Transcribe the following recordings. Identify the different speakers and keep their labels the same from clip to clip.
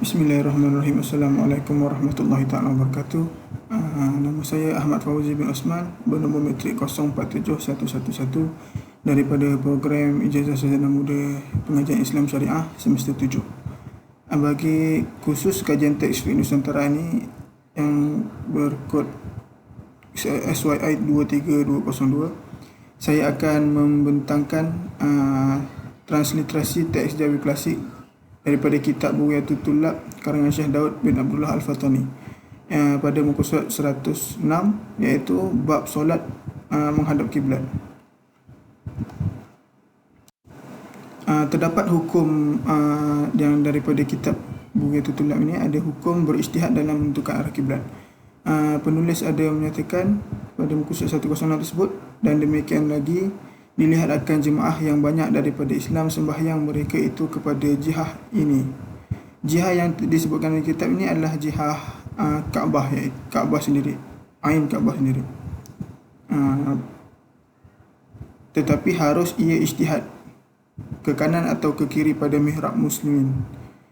Speaker 1: Bismillahirrahmanirrahim. Assalamualaikum warahmatullahi taala wabarakatuh. Nama saya Ahmad Fauzi bin Osman, bernombor matrik 047111 daripada program Ijazah Sarjana Muda Pengajian Islam Syariah semester 7. Bagi khusus kajian teks fiqh Nusantara ini yang berkod SYI 23202, saya akan membentangkan transliterasi teks Jawi Klasik daripada kitab Bughayatul Tullab karangan Syekh Daud bin Abdullah Al-Fatani pada muka surat 106, iaitu bab solat menghadap kiblat. Terdapat hukum yang daripada kitab Bughayatul Tullab ini, ada hukum berijtihad dalam menentukan arah kiblat. Penulis ada menyatakan pada muka surat 106 tersebut, dan demikian lagi dilihat akan jemaah yang banyak daripada Islam sembahyang mereka itu kepada jihah ini. Jihah yang disebutkan dalam kitab ini adalah jihah Kaabah, iaitu Kaabah sendiri, Ain Kaabah sendiri. Tetapi harus ia ijtihad ke kanan atau ke kiri pada mihrab muslimin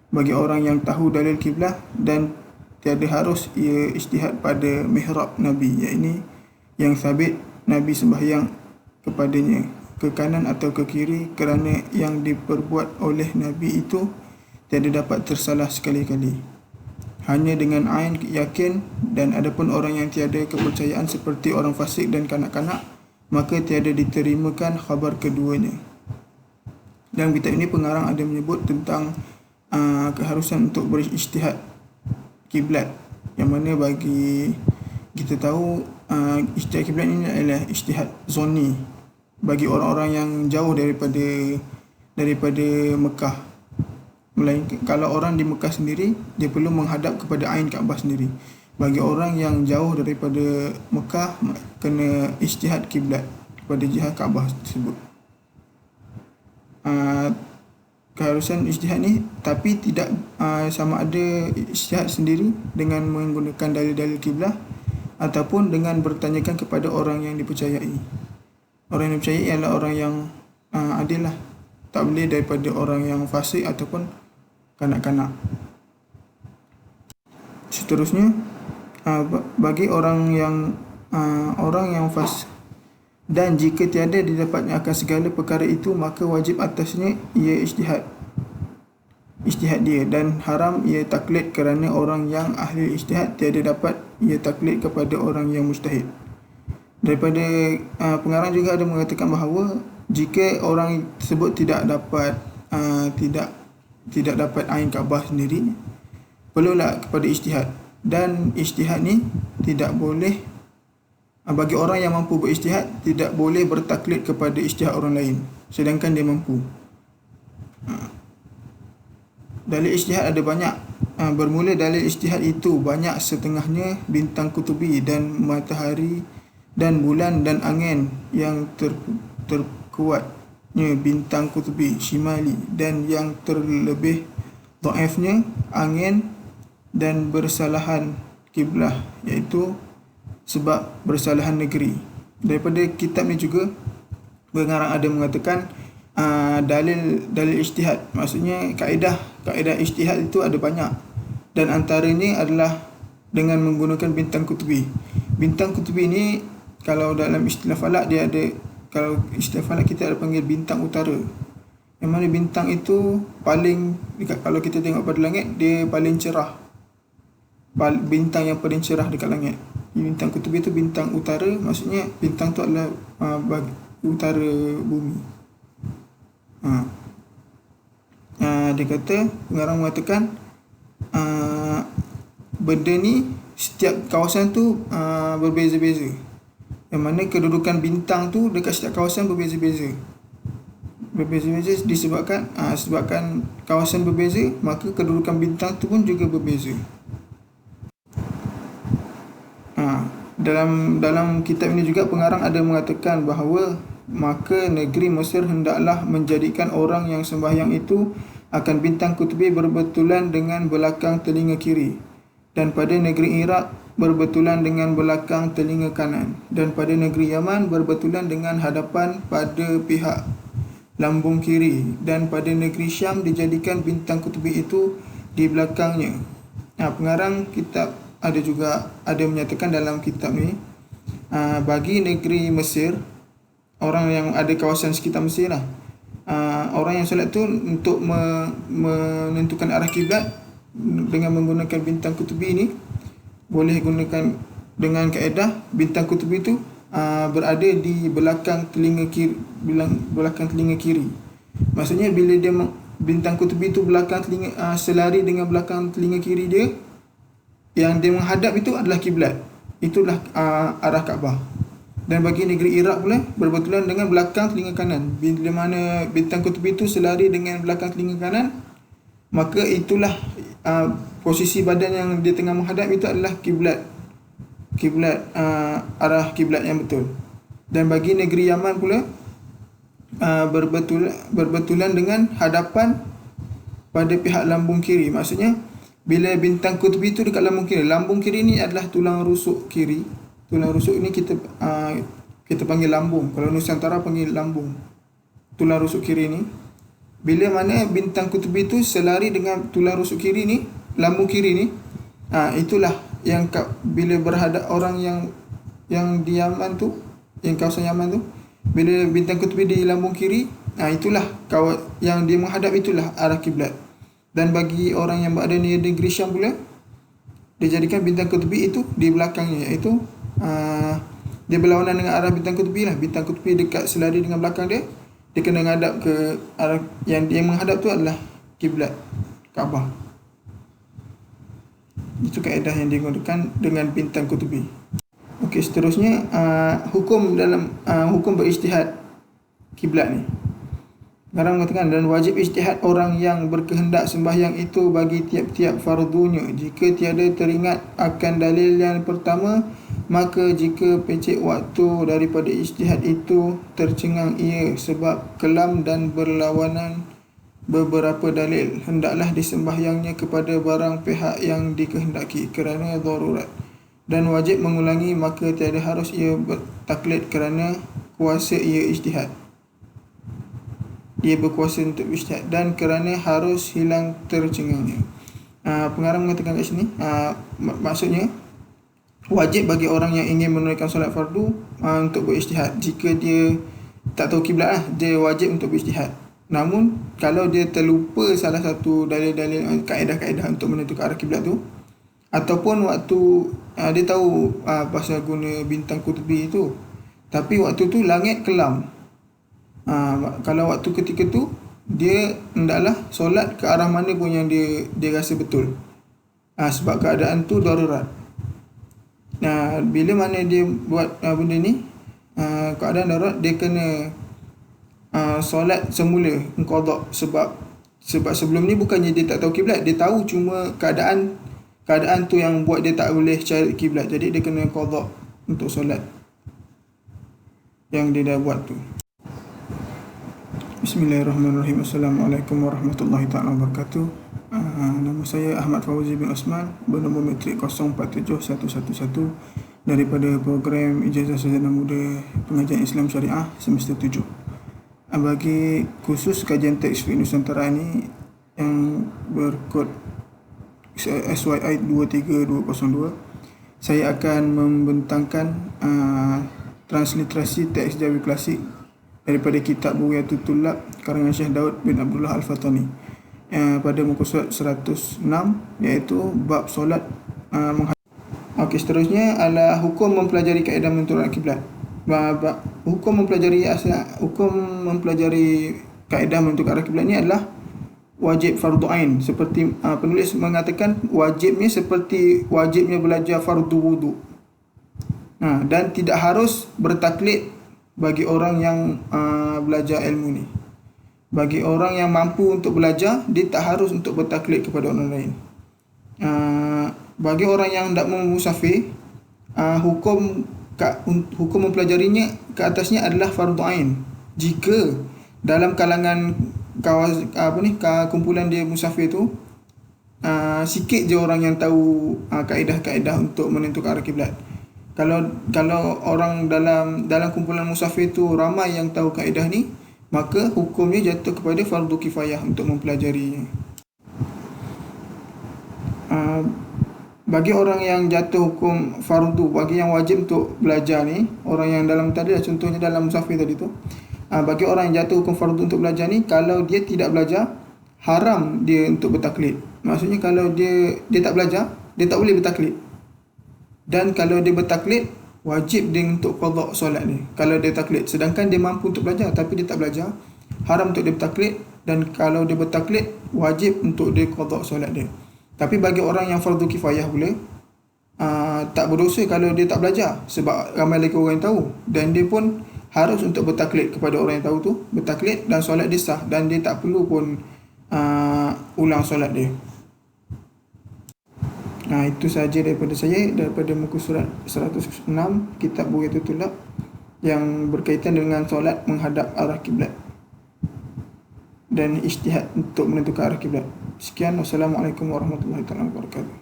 Speaker 1: bagi orang yang tahu dalil kiblah, dan tiada harus ia ijtihad pada mihrab Nabi, iaitu yang sabit Nabi sembahyang kepadanya ke kanan atau ke kiri, kerana yang diperbuat oleh Nabi itu tiada dapat tersalah sekali-kali. Hanya dengan ain yakin, dan adapun orang yang tiada kepercayaan seperti orang fasik dan kanak-kanak, maka tiada diterimakan khabar keduanya. Dalam kitab ini pengarang ada menyebut tentang keharusan untuk berijtihad kiblat, yang mana bagi kita tahu ijtihad kiblat ini adalah ijtihad zonni bagi orang-orang yang jauh daripada Mekah. Melainkan kalau orang di Mekah sendiri, dia perlu menghadap kepada Ain Kaabah sendiri. Bagi orang yang jauh daripada Mekah, kena ijtihad kiblat kepada jihad Kaabah tersebut. Keharusan ijtihad ni, tapi tidak sama ada ijtihad sendiri dengan menggunakan dalil-dalil kiblah ataupun dengan bertanyakan kepada orang yang dipercayai. Orang yang dipercayai ialah orang yang adil lah. Tak boleh daripada orang yang fasik ataupun kanak-kanak. Seterusnya, bagi orang yang fasik, dan jika tiada didapatnya akan segala perkara itu, maka wajib atasnya ia ijtihad dia, dan haram ia taklid, kerana orang yang ahli ijtihad tiada dapat ia taklid kepada orang yang mujtahid. Daripada pengarang juga ada mengatakan bahawa jika orang tersebut tidak dapat Ain Kaabah sendiri, perlulah kepada ijtihad, dan ijtihad ni tidak boleh, bagi orang yang mampu berijtihad tidak boleh bertaklid kepada ijtihad orang lain sedangkan dia mampu. Dalil ijtihad ada banyak. Bermula dalil ijtihad itu banyak, setengahnya bintang kutubi dan matahari dan bulan dan angin yang terkuatnya bintang kutubi shimali, dan yang terlebih dhaifnya angin dan bersalahan kiblah, iaitu sebab bersalahan negeri. Daripada kitab ni juga pengarang ada mengatakan dalil ijtihad, maksudnya kaedah ijtihad itu ada banyak, dan antaranya adalah dengan menggunakan bintang kutubi. Bintang kutubi ni, kalau dalam istilah falak dia ada, kalau istilah falak kita ada panggil bintang utara, yang mana bintang itu paling, kalau kita tengok pada langit, dia paling cerah, bintang yang paling cerah dekat langit. Bintang kutubi itu bintang utara, maksudnya bintang tu adalah utara bumi. Dia kata, pengarang mengatakan benda ni, setiap kawasan tu berbeza-beza, yang mana kedudukan bintang tu dekat setiap kawasan berbeza-beza disebabkan kawasan berbeza, maka kedudukan bintang tu pun juga berbeza. Dalam kitab ini juga pengarang ada mengatakan bahawa maka negeri Mesir hendaklah menjadikan orang yang sembahyang itu akan bintang kutubi berbetulan dengan belakang telinga kiri, dan pada negeri Iraq berbetulan dengan belakang telinga kanan, dan pada negeri Yaman berbetulan dengan hadapan pada pihak lambung kiri, dan pada negeri Syam dijadikan bintang kutubi itu di belakangnya. Pengarang kitab ada menyatakan dalam kitab ni, bagi negeri Mesir, orang yang ada kawasan sekitar Mesir lah, orang yang solat tu untuk menentukan arah kiblat dengan menggunakan bintang kutubi ni, boleh gunakan dengan kaedah bintang kutubi tu berada di belakang telinga kiri. Maksudnya bila dia bintang kutubi tu selari dengan belakang telinga kiri dia, yang dia menghadap itu adalah kiblat. Itulah arah Kaabah. Dan bagi negeri Iraq pula berbetulan dengan belakang telinga kanan. Bila mana bintang kutubi itu selari dengan belakang telinga kanan, maka itulah posisi badan yang dia tengah menghadap itu adalah kiblat, arah kiblat yang betul. Dan bagi negeri Yaman pula berbetulan dengan hadapan pada pihak lambung kiri. Maksudnya bila bintang kutubi itu dekat lambung kiri ni adalah tulang rusuk kiri. Tulang rusuk ni kita panggil lambung. Kalau Nusantara panggil lambung. Tulang rusuk kiri ni, bila mana bintang kutubi itu selari dengan tulang rusuk kiri ni, lambung kiri ni, itulah yang bila berhadap orang yang di Yaman tu, yang kawasan Yaman tu, bila bintang kutubi di lambung kiri, itulah yang dia menghadap, itulah arah kiblat. Dan bagi orang yang berada di negeri Syam pula, dia jadikan bintang kutubi itu di belakangnya, iaitu dia berlawanan dengan arah bintang kutubi lah. Bintang kutubi dekat selari dengan belakang dia kena menghadap ke arah yang dia menghadap tu adalah kiblat Kaabah. Itu kaedah yang digunakan dengan bintang kutubi. Okey, seterusnya hukum berijtihad kiblat ni. Garang mengatakan, dan wajib ijtihad orang yang berkehendak sembahyang itu bagi tiap-tiap fardunya. Jika tiada teringat akan dalil yang pertama, maka jika pecik waktu daripada ijtihad itu tercengang ia sebab kelam dan berlawanan beberapa dalil, hendaklah disembahyangnya kepada barang pihak yang dikehendaki kerana darurat. Dan wajib mengulangi, maka tiada harus ia bertaklid kerana kuasa ia ijtihad. Dia berkuasa untuk ijtihad dan kerana harus hilang tercengangnya. Pengarang mengatakan kat sini, maksudnya wajib bagi orang yang ingin menunaikan solat fardu untuk berijtihad. Jika dia tak tahu kiblat dia wajib untuk berijtihad. Namun kalau dia terlupa salah satu dalil-dalil, kaedah-kaedah untuk menentukan arah kiblat tu, ataupun waktu dia tahu pasal guna bintang kutubi itu, tapi waktu tu langit kelam, kalau waktu ketika tu dia hendaklah solat ke arah mana pun yang dia rasa betul, sebab keadaan tu darurat. Bila mana dia buat benda ni, keadaan darurat, dia kena solat semula qada, sebab sebelum ni bukannya dia tak tahu kiblat, dia tahu, cuma keadaan tu yang buat dia tak boleh cari kiblat, jadi dia kena qada untuk solat yang dia dah buat tu. Bismillahirrahmanirrahim. Assalamualaikum warahmatullahi taala wabarakatuh. Nama saya Ahmad Fauzi bin Osman, bernombor matrik 047111 daripada program Ijazah Sarjana Muda Pengajian Islam Syariah semester 7. Bagi khusus kajian teks fiqh Nusantara ini yang berkod SYI 23202, saya akan membentangkan transliterasi teks Jawi Klasik daripada kitab Bughyatul Tullab karangan Syekh Daud bin Abdullah Al-Fatani pada muka surat 106, iaitu bab solat Okey, seterusnya adalah hukum mempelajari kaedah menentukan kiblat. Hukum mempelajari kaedah menentukan arah kiblat ni adalah wajib fardu ain. Seperti penulis mengatakan, wajibnya seperti wajibnya belajar fardu wudu. Dan tidak harus bertaklid bagi orang yang belajar ilmu ni. Bagi orang yang mampu untuk belajar, dia tak harus untuk bertaklid kepada orang lain. Bagi orang yang hendak musafir, hukum mempelajarinya ke atasnya adalah fardu ain. Jika dalam kalangan kumpulan dia musafir tu, sikit je orang yang tahu kaedah-kaedah untuk menentukan arah kiblat. Kalau orang dalam kumpulan musafir tu ramai yang tahu kaedah ni, maka hukumnya jatuh kepada fardu kifayah untuk mempelajarinya. Bagi orang yang jatuh hukum fardu, bagi yang wajib untuk belajar ni, orang yang dalam tadi contohnya dalam musafir tadi tu, bagi orang yang jatuh hukum fardu untuk belajar ni, kalau dia tidak belajar, haram dia untuk bertaklid. Maksudnya kalau dia tak belajar, dia tak boleh bertaklid. Dan kalau dia bertaklid, wajib dia untuk qada solat dia kalau dia taklid. Sedangkan dia mampu untuk belajar tapi dia tak belajar, haram untuk dia bertaklid. Dan kalau dia bertaklid, wajib untuk dia qada solat dia. Tapi bagi orang yang fardu kifayah boleh, tak berdosa kalau dia tak belajar, sebab ramai lagi orang yang tahu, dan dia pun harus untuk bertaklid kepada orang yang tahu tu, bertaklid, dan solat dia sah, dan dia tak perlu pun ulang solat dia. Itu sahaja daripada saya, daripada muka surat 106 kitab Bughayatul Tulab yang berkaitan dengan solat menghadap arah kiblat dan ijtihad untuk menentukan arah kiblat. Sekian, wassalamualaikum warahmatullahi wabarakatuh.